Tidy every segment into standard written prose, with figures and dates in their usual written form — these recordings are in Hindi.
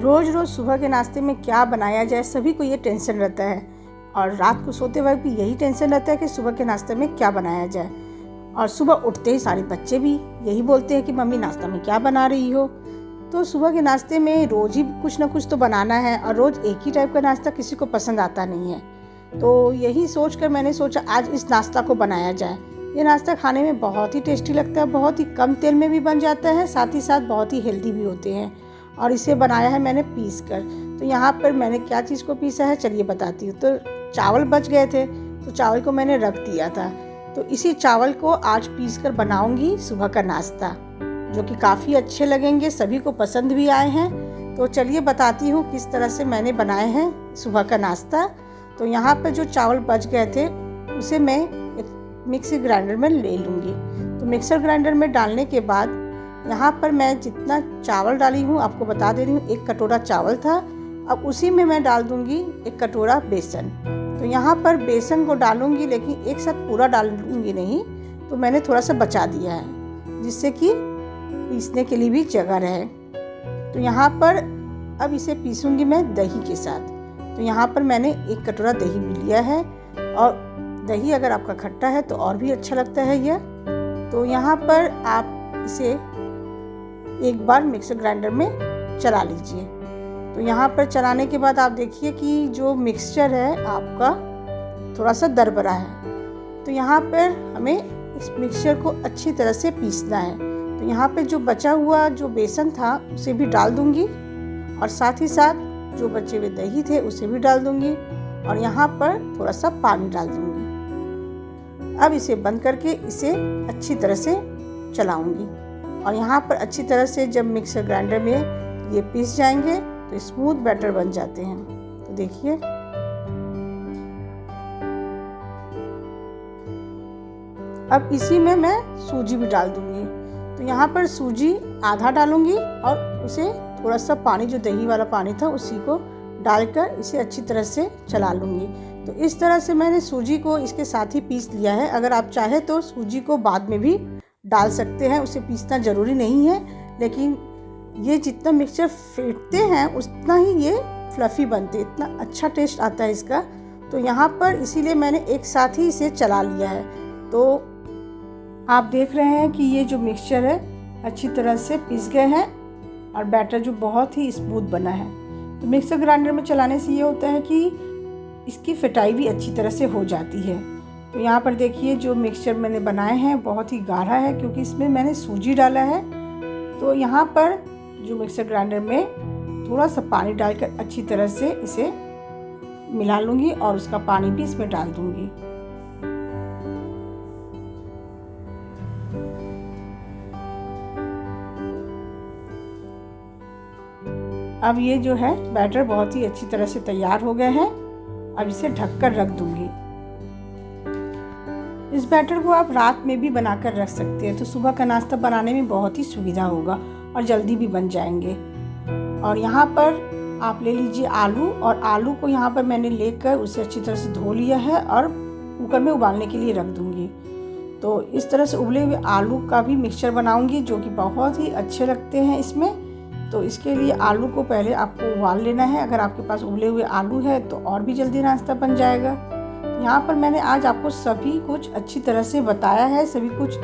रोज़ रोज़ सुबह के नाश्ते में क्या बनाया जाए, सभी को ये टेंशन रहता है। और रात को सोते वक्त भी यही टेंशन रहता है कि सुबह के नाश्ते में क्या बनाया जाए। और सुबह उठते ही सारे बच्चे भी यही बोलते हैं कि मम्मी नाश्ता में क्या बना रही हो। तो सुबह के नाश्ते में रोज़ ही कुछ ना कुछ तो बनाना है, और रोज़ एक ही टाइप का नाश्ता किसी को पसंद आता नहीं है। तो यही सोचकर मैंने सोचा आज इस नाश्ता को बनाया जाए। ये नाश्ता खाने में बहुत ही टेस्टी लगता है, बहुत ही कम तेल में भी बन जाता है, साथ ही साथ बहुत ही हेल्दी भी होते हैं। और इसे बनाया है मैंने पीस कर। तो यहाँ पर मैंने क्या चीज़ को पीसा है चलिए बताती हूँ। तो चावल बच गए थे तो चावल को मैंने रख दिया था। तो इसी चावल को आज पीस कर बनाऊँगी सुबह का नाश्ता, जो कि काफ़ी अच्छे लगेंगे, सभी को पसंद भी आए हैं। तो चलिए बताती हूँ किस तरह से मैंने बनाए हैं सुबह का नाश्ता। तो यहाँ पर जो चावल बच गए थे उसे मैं एक मिक्सी ग्राइंडर में ले लूँगी। तो मिक्सर ग्राइंडर में डालने के बाद यहाँ पर मैं जितना चावल डाली हूँ आपको बता दे रही हूँ। 1 कटोरा चावल था, अब उसी में मैं डाल दूँगी 1 कटोरा बेसन। तो यहाँ पर बेसन को डालूँगी, लेकिन एक साथ पूरा डालूँगी नहीं, तो मैंने थोड़ा सा बचा दिया है जिससे कि पीसने के लिए भी जगह रहे। तो यहाँ पर अब इसे पीसूँगी मैं दही के साथ। तो यहाँ पर मैंने 1 कटोरा दही भी लिया है, और दही अगर आपका खट्टा है तो और भी अच्छा लगता है यह। तो यहाँ पर आप इसे एक बार मिक्सर ग्राइंडर में चला लीजिए। तो यहाँ पर चलाने के बाद आप देखिए कि जो मिक्सचर है आपका थोड़ा सा दरबरा है। तो यहाँ पर हमें इस मिक्सचर को अच्छी तरह से पीसना है। तो यहाँ पे जो बचा हुआ जो बेसन था उसे भी डाल दूँगी, और साथ ही साथ जो बचे हुए दही थे उसे भी डाल दूँगी, और यहाँ पर थोड़ा सा पानी डाल दूँगी। अब इसे बंद करके इसे अच्छी तरह से चलाऊँगी। और यहाँ पर अच्छी तरह से जब मिक्सर ग्राइंडर में ये पीस जाएंगे तो स्मूथ बैटर बन जाते हैं। तो देखिए अब इसी में मैं सूजी भी डाल दूँगी। तो यहाँ पर सूजी आधा डालूँगी, और उसे थोड़ा सा पानी जो दही वाला पानी था उसी को डालकर इसे अच्छी तरह से चला लूँगी। तो इस तरह से मैंने सूजी को इसके साथ ही पीस लिया है। अगर आप चाहें तो सूजी को बाद में भी डाल सकते हैं, उसे पीसना ज़रूरी नहीं है। लेकिन ये जितना मिक्सचर फेंटते हैं उतना ही ये फ्लफ़ी बनते, इतना अच्छा टेस्ट आता है इसका। तो यहाँ पर इसीलिए मैंने एक साथ ही इसे चला लिया है। तो आप देख रहे हैं कि ये जो मिक्सचर है अच्छी तरह से पिस गए हैं, और बैटर जो बहुत ही स्मूथ बना है। तो मिक्सर ग्राइंडर में चलाने से ये होता है कि इसकी फिटाई भी अच्छी तरह से हो जाती है। तो यहाँ पर देखिए जो मिक्सचर मैंने बनाए हैं बहुत ही गाढ़ा है, क्योंकि इसमें मैंने सूजी डाला है। तो यहाँ पर जो मिक्सर ग्राइंडर में थोड़ा सा पानी डालकर अच्छी तरह से इसे मिला लूँगी, और उसका पानी भी इसमें डाल दूँगी। अब ये जो है बैटर बहुत ही अच्छी तरह से तैयार हो गए हैं। अब इसे ढककर रख दूँगी। इस बैटर को आप रात में भी बनाकर रख सकते हैं, तो सुबह का नाश्ता बनाने में बहुत ही सुविधा होगा और जल्दी भी बन जाएंगे। और यहाँ पर आप ले लीजिए आलू, और आलू को यहाँ पर मैंने लेकर उसे अच्छी तरह से धो लिया है और कुकर में उबालने के लिए रख दूँगी। तो इस तरह से उबले हुए आलू का भी मिक्सचर बनाऊँगी, जो कि बहुत ही अच्छे लगते हैं इसमें। तो इसके लिए आलू को पहले आपको उबाल लेना है। अगर आपके पास उबले हुए आलू है तो और भी जल्दी नाश्ता बन जाएगा। यहाँ पर मैंने आज आपको सभी कुछ अच्छी तरह से बताया है, सभी कुछ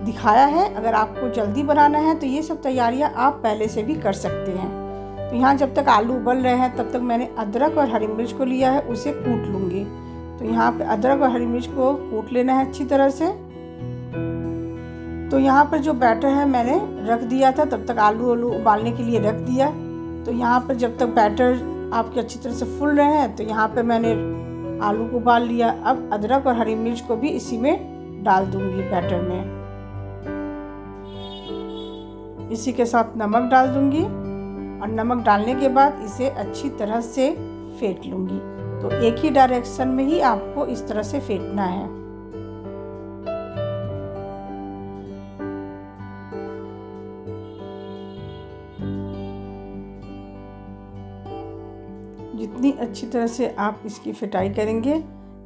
दिखाया है। अगर आपको जल्दी बनाना है तो ये सब तैयारियाँ आप पहले से भी कर सकते हैं। तो यहाँ जब तक आलू उबल रहे हैं तब तक मैंने अदरक और हरी मिर्च को लिया है, उसे कूट लूँगी। तो यहाँ पर अदरक और हरी मिर्च को कूट लेना है अच्छी तरह से। तो यहाँ पर जो बैटर है मैंने रख दिया था, तब तक आलू उबालने के लिए रख दिया। तो यहाँ पर जब तक बैटर आपके अच्छी तरह से फूल रहे हैं तो यहाँ पर मैंने आलू को उबाल लिया। अब अदरक और हरी मिर्च को भी इसी में डाल दूंगी बैटर में। इसी के साथ नमक डाल दूंगी, और नमक डालने के बाद इसे अच्छी तरह से फेंट लूंगी। तो एक ही डायरेक्शन में ही आपको इस तरह से फेंटना है। जितनी अच्छी तरह से आप इसकी फिटाई करेंगे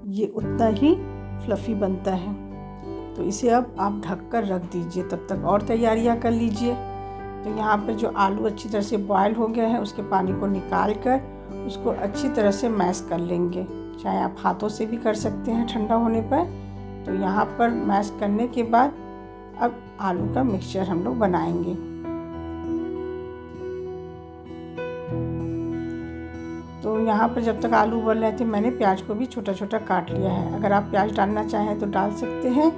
ये उतना ही फ्लफ़ी बनता है। तो इसे अब आप ढक कर रख दीजिए, तब तक और तैयारियां कर लीजिए। तो तो यहाँ पर जो आलू अच्छी तरह से बॉयल हो गया है उसके पानी को निकाल कर उसको अच्छी तरह से मैश कर लेंगे। चाहे आप हाथों से भी कर सकते हैं ठंडा होने पर। तो यहाँ पर मैश करने के बाद अब आलू का मिक्सचर हम लोग बनाएंगे। तो यहाँ पर जब तक आलू उबल रहे थे मैंने प्याज को भी छोटा छोटा काट लिया है। अगर आप प्याज डालना चाहें तो डाल सकते हैं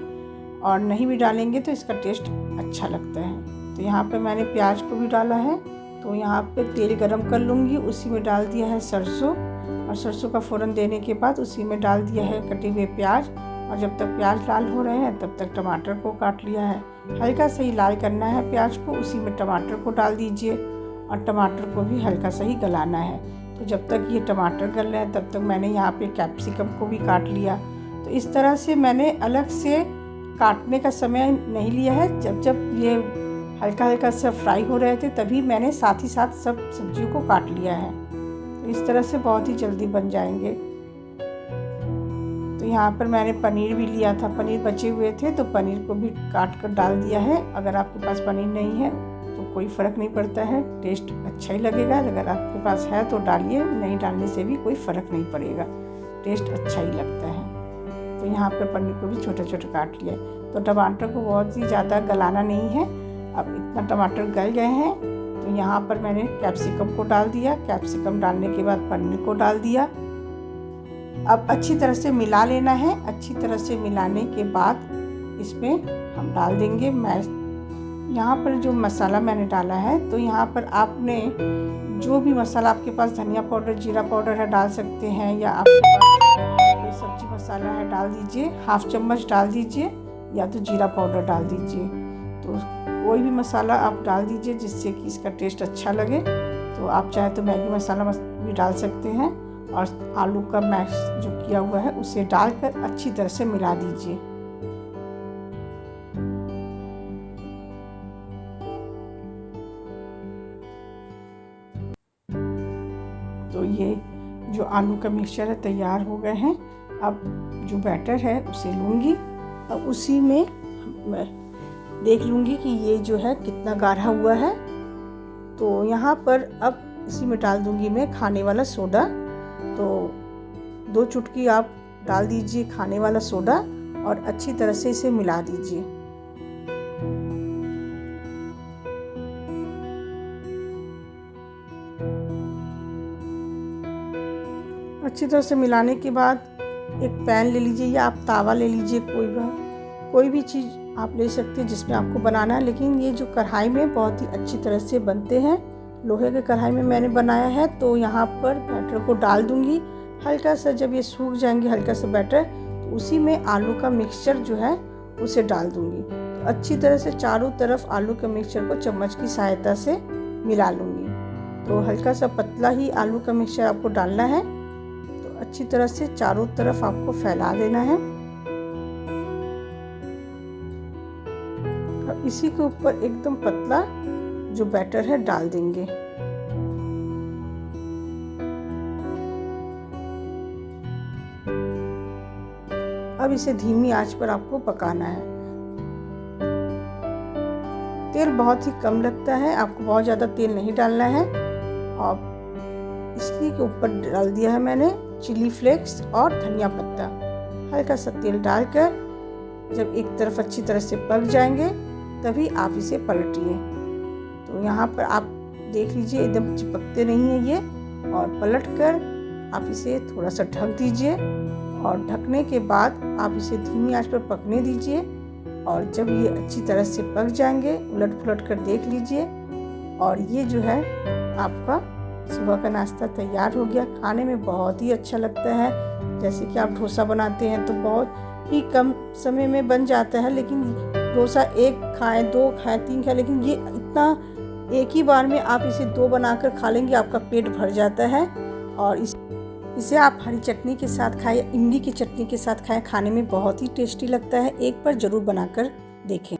और नहीं भी डालेंगे तो इसका टेस्ट अच्छा लगता है। तो यहाँ पर मैंने प्याज को भी डाला है। तो यहाँ पे तेल गरम कर लूँगी, उसी में डाल दिया है सरसों और सरसों का फ़ौरन देने के बाद उसी में डाल दिया है कटे हुए प्याज। और जब तक प्याज लाल हो रहे हैं तब तक टमाटर को काट लिया है। हल्का सा ही लाल करना है प्याज को, उसी में टमाटर को डाल दीजिए और टमाटर को भी हल्का सा ही गलाना है। तो जब तक ये टमाटर गल रहे हैं तब तक मैंने यहाँ पे कैप्सिकम को भी काट लिया। तो इस तरह से मैंने अलग से काटने का समय नहीं लिया है। जब जब ये हल्का हल्का सा फ्राई हो रहे थे तभी मैंने साथ ही साथ सब सब्जियों को काट लिया है। तो इस तरह से बहुत ही जल्दी बन जाएंगे। तो यहाँ पर मैंने पनीर भी लिया था, पनीर बचे हुए थे तो पनीर को भी काट कर डाल दिया है। अगर आपके पास पनीर नहीं है तो कोई फ़र्क नहीं पड़ता है, टेस्ट अच्छा ही लगेगा। अगर आपके पास है तो डालिए, नहीं डालने से भी कोई फ़र्क नहीं पड़ेगा, टेस्ट अच्छा ही लगता है। तो यहाँ पर पनीर को भी छोटा छोटा काट लिया। तो टमाटर को बहुत ही ज़्यादा गलाना नहीं है। अब इतना टमाटर गल गए हैं तो यहाँ पर मैंने कैप्सिकम को डाल दिया। कैप्सिकम डालने के बाद पनीर को डाल दिया। अब अच्छी तरह से मिला लेना है। अच्छी तरह से मिलाने के बाद इसमें हम डाल देंगे मैश। यहाँ पर जो मसाला मैंने डाला है तो यहाँ पर आपने जो भी मसाला आपके पास, धनिया पाउडर, जीरा पाउडर है डाल सकते हैं, या आपके पास सब्जी मसाला है डाल दीजिए, हाफ चम्मच डाल दीजिए, या तो जीरा पाउडर डाल दीजिए। तो कोई भी मसाला आप डाल दीजिए जिससे कि इसका टेस्ट अच्छा लगे। तो आप चाहे तो मैगी मसाला भी डाल सकते हैं और आलू का मैश जो किया हुआ है उसे डालकर अच्छी तरह से मिला दीजिए। तो ये जो आलू का मिक्सचर है तैयार हो गए हैं। अब जो बैटर है उसे लूँगी और उसी में मैं देख लूँगी कि ये जो है कितना गाढ़ा हुआ है। तो यहाँ पर अब इसी में डाल दूँगी मैं खाने वाला सोडा। तो 2 चुटकी आप डाल दीजिए खाने वाला सोडा और अच्छी तरह से इसे मिला दीजिए। अच्छी तरह से मिलाने के बाद एक पैन ले लीजिए या आप तावा ले लीजिए, कोई भी चीज़ आप ले सकते हैं जिसमें आपको बनाना है। लेकिन ये जो कढ़ाई में बहुत ही अच्छी तरह से बनते हैं, लोहे के कढ़ाई में मैंने बनाया है। तो यहाँ पर बैटर को डाल दूँगी। हल्का सा जब ये सूख जाएंगे हल्का सा बैटर, तो उसी में आलू का मिक्सचर जो है उसे डाल दूँगी। तो अच्छी तरह से चारों तरफ आलू के मिक्सचर को चम्मच की सहायता से मिला लूँगी। तो हल्का सा पतला ही आलू का मिक्सचर आपको डालना है। तो अच्छी तरह से चारों तरफ आपको फैला देना है। और इसी के ऊपर एकदम पतला जो बैटर है डाल देंगे। अब इसे धीमी आंच पर आपको पकाना है। तेल बहुत ही कम लगता है, आपको बहुत ज़्यादा तेल नहीं डालना है। और इसी के ऊपर डाल दिया है मैंने चिली फ्लेक्स और धनिया पत्ता। हल्का सा तेल डालकर जब एक तरफ अच्छी तरह से पक जाएंगे तभी आप इसे पलटिए। तो यहाँ पर आप देख लीजिए एकदम चिपकते नहीं है ये। और पलटकर आप इसे थोड़ा सा ढक दीजिए और ढकने के बाद आप इसे धीमी आंच पर पकने दीजिए। और जब ये अच्छी तरह से पक जाएंगे उलट पुलट कर देख लीजिए। और ये जो है आपका सुबह का नाश्ता तैयार हो गया। खाने में बहुत ही अच्छा लगता है। जैसे कि आप डोसा बनाते हैं तो बहुत ही कम समय में बन जाता है, लेकिन डोसा 1 खाएं, 2 खाएं, 3 खाएं, लेकिन ये इतना एक ही बार में आप इसे 2 बनाकर खा लेंगे, आपका पेट भर जाता है। और इसे आप हरी चटनी के साथ खाएं, इमली की चटनी के साथ खाएं, खाने में बहुत ही टेस्टी लगता है। एक बार ज़रूर बनाकर देखें।